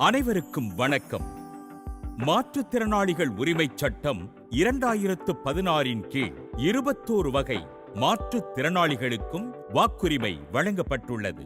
அனைவருக்கும் வணக்கம். மாற்றுத்திறனாளிகள் உரிமைச் சட்டம் 2016 கீழ் 21 வகை மாற்றுத்திறனாளிகளுக்கும் வாக்குரிமை வழங்கப்பட்டுள்ளது.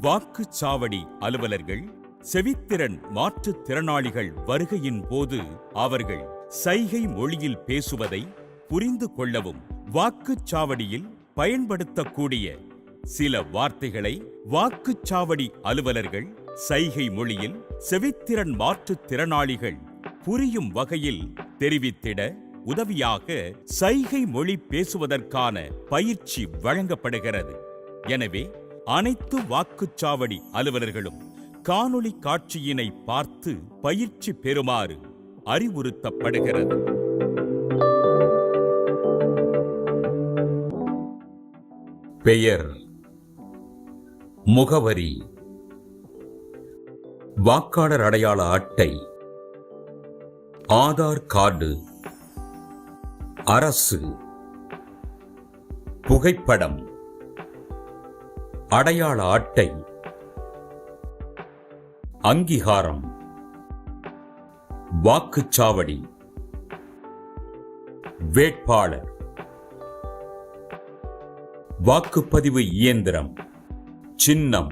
வாக்குச்சாவடி அலுவலர்கள் செவித்திறன் மாற்றுத்திறனாளிகள் வருகையின் போது அவர்கள் சைகை மொழியில் பேசுவதை புரிந்து கொள்ளவும், வாக்குச்சாவடியில் பயன்படுத்தக்கூடிய சில வார்த்தைகளை வாக்குச்சாவடி அலுவலர்கள் சைகை மொழியில் செவித்திறன் மாற்றுத்திறனாளிகள் புரியும் வகையில் தெரிவித்திட உதவியாக சைகை மொழி பேசுவதற்கான பயிற்சி வழங்கப்படுகிறது. எனவே அனைத்து வாக்குச்சாவடி அலுவலர்களும் காணொளி காட்சியினை பார்த்து பயிற்சி பெறுமாறு அறிவுறுத்தப்படுகிறது. பெயர், முகவரி, வாக்காளர் அடையாள அட்டை, ஆதார் கார்டு, அரசு, புகைப்படம், அடையாள அட்டை, அங்கீகாரம், வாக்குச்சாவடி, வேட்பாளர், வாக்குப்பதிவு இயந்திரம், சின்னம்,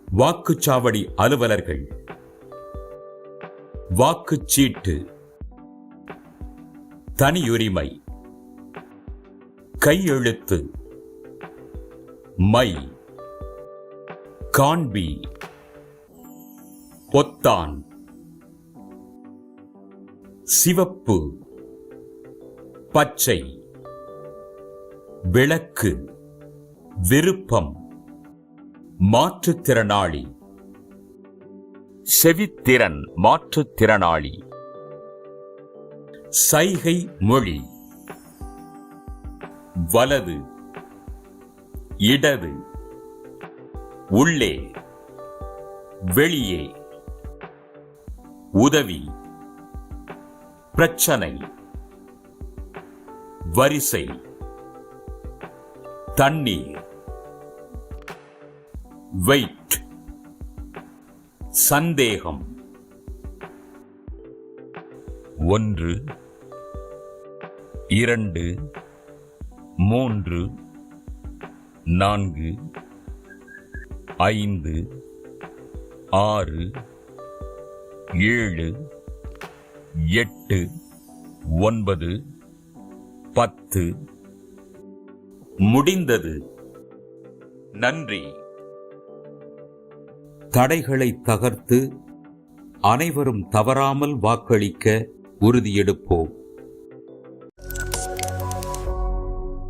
வாக்குச்சாவடி அலுவலர்கள், வாக்குச்சீட்டு, தனியுரிமை, கையெழுத்து, மை, காண்பி, பொத்தான், சிவப்பு, பச்சை, விளக்கு, விருப்பம், மாற்றுத்திறனாளி, செவித்திறன் மாற்றுத்திறனாளி, சைகை மொழி, வலது, இடது, உள்ளே, வெளியே, உதவி, பிரச்சனை, வரிசை, தண்ணீர், வெயிட், சந்தேகம், 1, 2, 3, 4, 5, 6, 7, 8, 9, 10. முடிந்தது. நன்றி. தடைகளை தகர்த்து அனைவரும் தவறாமல் வாக்களிக்க உறுதியெடுப்போம்.